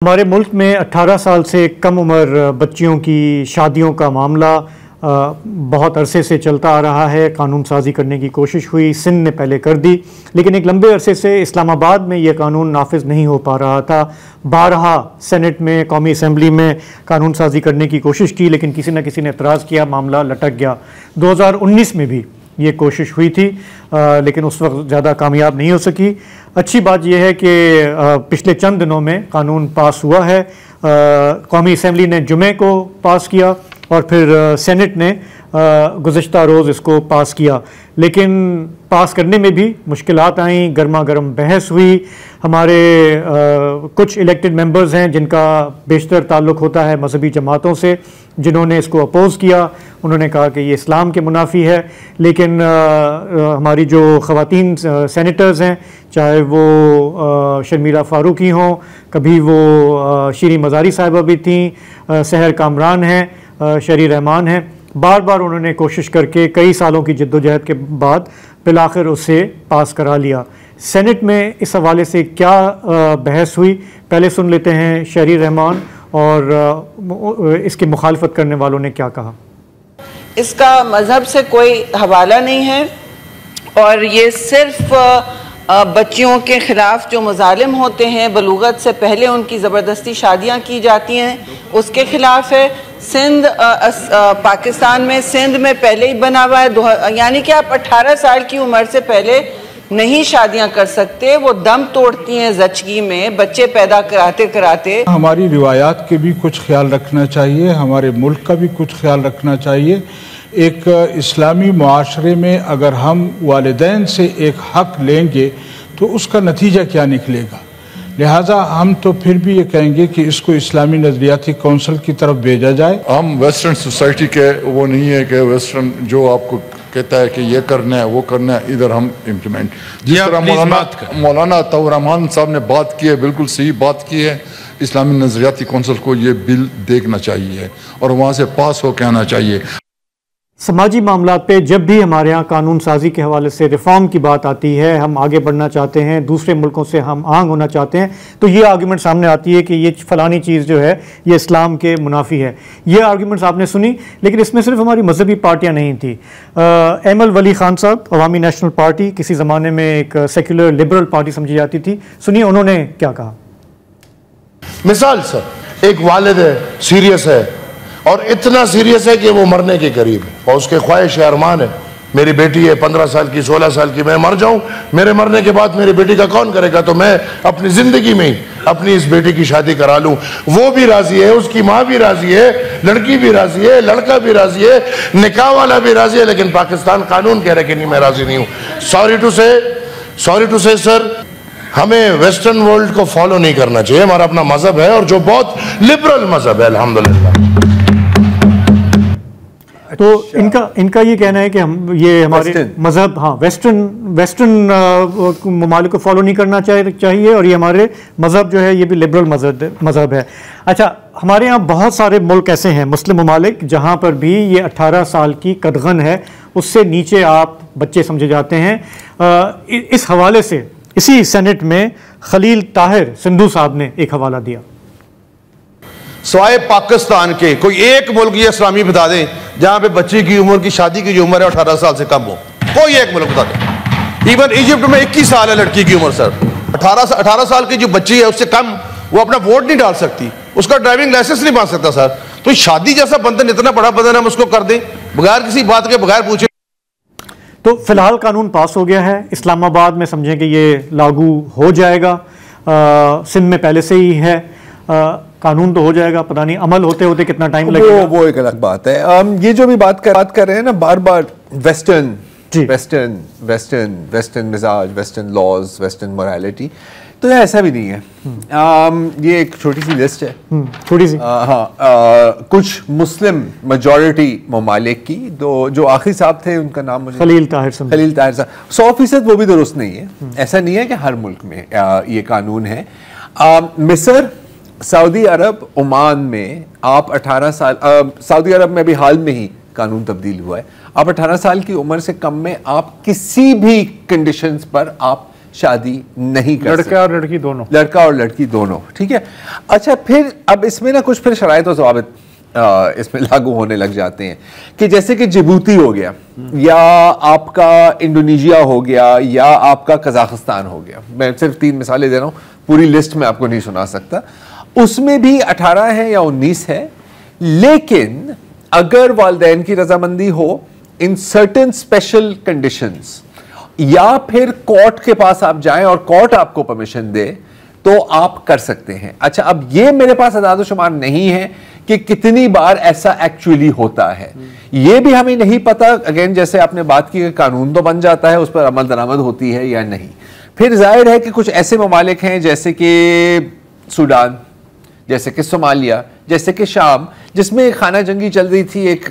हमारे मुल्क में 18 साल से कम उम्र बच्चियों की शादियों का मामला बहुत अरसे से चलता आ रहा है। कानून साजी करने की कोशिश हुई, सिंध ने पहले कर दी, लेकिन एक लंबे अरसे से इस्लामाबाद में ये कानून नाफिज नहीं हो पा रहा था। बारहा सेनेट में, कौमी असम्बली में कानून साजी करने की कोशिश की, लेकिन किसी न किसी ने एतराज़ किया, मामला लटक गया। 2019 में भी ये कोशिश हुई थी, लेकिन उस वक्त ज़्यादा कामयाब नहीं हो सकी। अच्छी बात यह है कि पिछले चंद दिनों में कानून पास हुआ है। कौमी असम्बली ने जुमे को पास किया और फिर सेनेट ने गुज़श्ता रोज़ इसको पास किया, लेकिन पास करने में भी मुश्किलात आईं, गर्मा गर्म बहस हुई। हमारे कुछ इलेक्टेड मेंबर्स हैं जिनका बेशतर ताल्लुक़ होता है मजहबी जमातों से, जिन्होंने इसको अपोज़ किया। उन्होंने कहा कि ये इस्लाम के मुनाफी है, लेकिन हमारी जो ख़वातीन सेनेटर्स हैं, चाहे वो शर्मिला फ़ारूकी हों, कभी वो शीरी मज़ारी साहिबा भी थी, सहर कामरान हैं, शरी रहमान हैं, बार बार उन्होंने कोशिश करके कई सालों की जद्दोजहद के बाद बिलाखिर उसे पास करा लिया। सेनेट में इस हवाले से क्या बहस हुई, पहले सुन लेते हैं शरी रहमान और इसकी मुखालफत करने वालों ने क्या कहा। इसका मज़हब से कोई हवाला नहीं है और ये सिर्फ बच्चियों के ख़िलाफ़ जो मुज़ालिम होते हैं, बलूगत से पहले उनकी ज़बरदस्ती शादियाँ की जाती हैं, उसके ख़िलाफ़ है। सिंध पाकिस्तान में, सिंध में पहले ही बना हुआ है, यानी कि आप 18 साल की उम्र से पहले नहीं शादियां कर सकते। वो दम तोड़ती हैं ज़चगी में बच्चे पैदा कराते कराते। हमारी रिवायात के भी कुछ ख्याल रखना चाहिए, हमारे मुल्क का भी कुछ ख्याल रखना चाहिए। एक इस्लामी मुआशरे में अगर हम वालिदैन से एक हक लेंगे तो उसका नतीजा क्या निकलेगा। लिहाजा हम तो फिर भी ये कहेंगे कि इसको इस्लामी नजरियाती कौंसिल की तरफ भेजा जाए। हम वेस्टर्न सोसाइटी के वो नहीं है कि वेस्टर्न जो आपको कहता है कि ये करना है वो करना है, इधर हम इम्प्लीमेंट। जिस तरह मौलाना तौर रहमान साहब ने बात की है, बिल्कुल सही बात की है। इस्लामी नजरियाती कौंसिल को ये बिल देखना चाहिए और वहाँ से पास होकर आना चाहिए। समाजी मामलात पे जब भी हमारे यहाँ कानून साजी के हवाले से रिफॉर्म की बात आती है, हम आगे बढ़ना चाहते हैं, दूसरे मुल्कों से हम आंग होना चाहते हैं, तो ये आर्गूमेंट सामने आती है कि ये फलानी चीज़ जो है ये इस्लाम के मुनाफी है। ये आर्गूमेंट्स आपने सुनी, लेकिन इसमें सिर्फ हमारी मजहबी पार्टियाँ नहीं थी। एमल वली खान साहब, अवामी नेशनल पार्टी, किसी ज़माने में एक सेक्युलर लिबरल पार्टी समझी जाती थी, सुनिए उन्होंने क्या कहा। मिसाल सर, एक वालिद है, सीरियस है और इतना सीरियस है कि वो मरने के करीब है और उसके ख्वाहिश अरमान है, मेरी बेटी है 15 साल की, 16 साल की, मैं मर जाऊं, मेरे मरने के बाद मेरी बेटी का कौन करेगा, तो मैं अपनी जिंदगी में ही अपनी इस बेटी की शादी करा लूं। वो भी राजी है, उसकी माँ भी राजी है, लड़की भी राजी है, लड़का भी राजी है, निकाह वाला भी राजी है, लेकिन पाकिस्तान कानून कह रहा है कि नहीं, मैं राजी नहीं हूं। सॉरी टू से सर, हमें वेस्टर्न वर्ल्ड को फॉलो नहीं करना चाहिए। हमारा अपना मजहब है और जो बहुत लिबरल मजहब है अल्हम्दुलिल्लाह। तो इनका ये कहना है कि हम ये हमारे मजहब, हाँ, वेस्टर्न ममालिक को फॉलो नहीं करना चाहिए और ये हमारे मजहब जो है ये भी लिबरल मजहब है। अच्छा, हमारे यहाँ बहुत सारे मुल्क ऐसे हैं, मुस्लिम ममालिक, जहाँ पर भी ये 18 साल की कदगन है, उससे नीचे आप बच्चे समझे जाते हैं। इस हवाले से इसी सेनेट में खलील ताहिर सिंधु साहब ने एक हवाला दिया। सवाए पाकिस्तान के कोई एक मुल्क ये इस्लामी बता दें जहां पे बच्चे की उम्र की शादी की जो उम्र है 18 साल से कम हो, कोई एक मुल्क बता दें। इवन इजिप्ट में 21 साल है लड़की की उम्र सर। 18 साल की जो बच्ची है उससे कम वो अपना वोट नहीं डाल सकती, उसका ड्राइविंग लाइसेंस नहीं बन सकता सर। तो शादी जैसा बंधन, इतना बड़ा बंधन हम उसको कर दें बगैर किसी बात के, बगैर पूछे। तो फिलहाल कानून पास हो गया है, इस्लामाबाद में समझें कि ये लागू हो जाएगा। सिंध में पहले से ही है, कानून तो हो जाएगा, पता नहीं अमल होते होते कितना टाइम लगेगा, वो एक अलग बात है। ये जो भी बात कर रहे हैं ना, बार बार वेस्टर्न मिजाज, वेस्टर्न लॉज, वेस्टर्न मोरालिटी, तो ऐसा भी नहीं है। ये एक छोटी सी लिस्ट है, छोटी सी, कुछ मुस्लिम मेजॉरिटी ममालिक की, जो आखिरी साहब थे उनका नाम मुझे खलील ताहिर साहब, 100% वो भी दुरुस्त नहीं है। ऐसा नहीं है कि हर मुल्क में ये कानून है। मिस्र, सऊदी अरब, ओमान में आप 18 साल, सऊदी अरब में भी हाल में ही कानून तब्दील हुआ है, आप 18 साल की उम्र से कम में आप किसी भी कंडीशंस पर आप शादी नहीं कर सकते। लड़का और लड़की दोनों, लड़का और लड़की दोनों, ठीक है। अच्छा, फिर अब इसमें ना कुछ फिर शराइत और ज़वाबित इसमें लागू होने लग जाते हैं कि जैसे कि जिबूती हो गया, या आपका इंडोनेशिया हो गया, या आपका कजाकिस्तान हो गया। मैं सिर्फ 3 मिसालें दे रहा हूँ, पूरी लिस्ट में आपको नहीं सुना सकता। उसमें भी 18 है या 19 है, लेकिन अगर वालिदैन की रजामंदी हो इन सर्टेन स्पेशल कंडीशंस, या फिर कोर्ट के पास आप जाएं और कोर्ट आपको परमिशन दे, तो आप कर सकते हैं। अच्छा, अब ये मेरे पास अदाद शुमार नहीं है कि कितनी बार ऐसा एक्चुअली होता है, ये भी हमें नहीं पता। अगेन, जैसे आपने बात की, कानून तो बन जाता है, उस पर अमल दरामद होती है या नहीं। फिर जाहिर है कि कुछ ऐसे ममालिक हैं जैसे कि सूडान, जैसे कि सोमालिया, जैसे कि शाम, जिसमें खाना जंगी चल रही थी, एक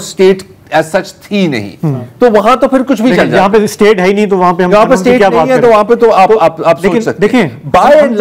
स्टेट एज सच थी नहीं, तो वहां तो फिर कुछ भी चल जाता है। यहाँ पे स्टेट है ही नहीं, तो वहां पे हम स्टेट नहीं है, तो वहां पे तो आप सोच सकते हैं। By and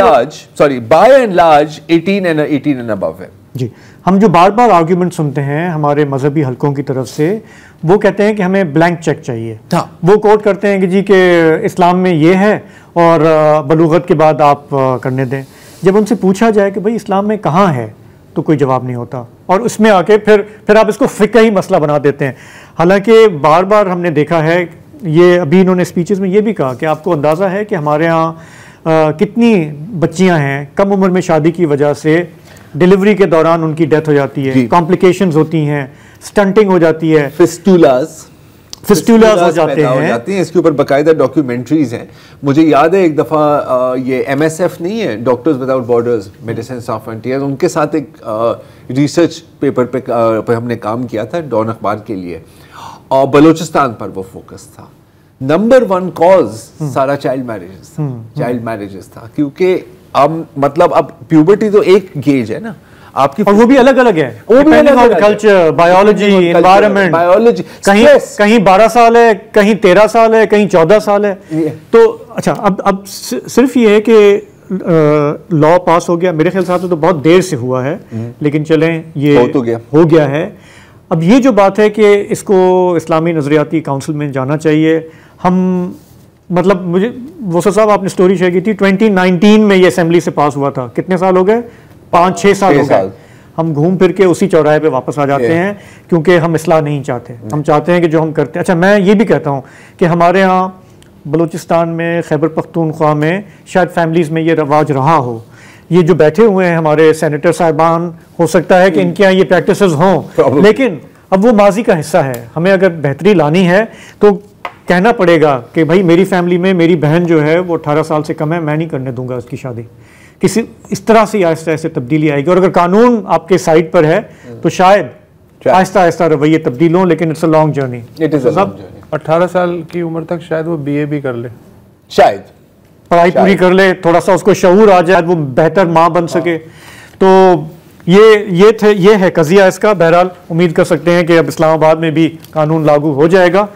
large 18 and above है जी। हम जो बार बार आर्ग्यूमेंट सुनते हैं हमारे मजहबी हलकों की तरफ से, वो कहते हैं कि हमें ब्लैंक चेक चाहिए। वो कोट करते हैं कि जी के इस्लाम में ये है और बलूगत के बाद आप करने दें। जब उनसे पूछा जाए कि भाई इस्लाम में कहाँ है, तो कोई जवाब नहीं होता, और उसमें आके फिर आप इसको फिक्ही मसला बना देते हैं। हालांकि बार बार हमने देखा है, ये अभी इन्होंने स्पीचेस में ये भी कहा कि आपको अंदाज़ा है कि हमारे यहाँ कितनी बच्चियां हैं कम उम्र में शादी की वजह से डिलीवरी के दौरान उनकी डेथ हो जाती है, कॉम्प्लिकेशंस होती हैं, स्टंटिंग हो जाती है, फिस्टुलास हो जाते हैं। इसके ऊपर बाकायदा डॉक्यूमेंट्रीज हैं। मुझे याद है एक दफ़ा ये MSF नहीं है, doctors without borders, medicine of frontiers, उनके साथ एक रिसर्च पेपर पे हमने काम किया था डॉन अखबार के लिए, और बलूचिस्तान पर वो फोकस था। नंबर 1 कॉज सारा चाइल्ड मैरिजेस था, क्योंकि अब प्यूबर्टी तो एक गेज है ना आपकी, और वो भी अलग अलग है, वो भी अलग कल्चर, बायोलॉजी, एनवायरनमेंट, कहीं 12 साल है, कहीं 13 साल है, कहीं 14 साल है। तो अच्छा, अब सिर्फ ये है कि लॉ पास हो गया, मेरे ख्याल से तो बहुत देर से हुआ है, लेकिन चलें ये हो गया है। अब ये जो बात है कि इसको इस्लामी नजरियाती काउंसिल में जाना चाहिए, हम मुझे वोसा साहब आपने स्टोरी शेयर की थी, 2019 में ये असेंबली से पास हुआ था। कितने साल हो गए? 5-6 साल हो गए। हम घूम फिर के उसी चौराहे पे वापस आ जाते हैं, क्योंकि हम इस्लाह नहीं चाहते। हम चाहते हैं कि जो हम करते हैं, अच्छा मैं ये भी कहता हूँ कि हमारे यहाँ बलूचिस्तान में, खैबर पख्तूनख्वा में शायद फैमिलीज़ में ये रवाज रहा हो। ये जो बैठे हुए हैं हमारे सेनेटर साहिबान, हो सकता है कि इनके यहाँ ये प्रैक्टिसेस हों, लेकिन अब वो माजी का हिस्सा है। हमें अगर बेहतरी लानी है तो कहना पड़ेगा कि भाई मेरी फैमिली में मेरी बहन जो है वो 18 साल से कम है, मैं नहीं करने दूंगा उसकी शादी। किसी इस तरह से आहिस्ता आहिस्ता तब्दीली आएगी, और अगर कानून आपके साइड पर है तो शायद आहिस्ता आहिस्ता रवैये तब्दील हों, लेकिन इट्स अ लॉन्ग जर्नी। 18 साल की उम्र तक शायद वो BA भी कर ले, शायद पढ़ाई पूरी कर ले, थोड़ा सा उसको शऊर आ जाए, वो बेहतर माँ बन सके। तो ये है कज़िया इसका। बहरहाल उम्मीद कर सकते हैं कि अब इस्लामाबाद में भी कानून लागू हो जाएगा।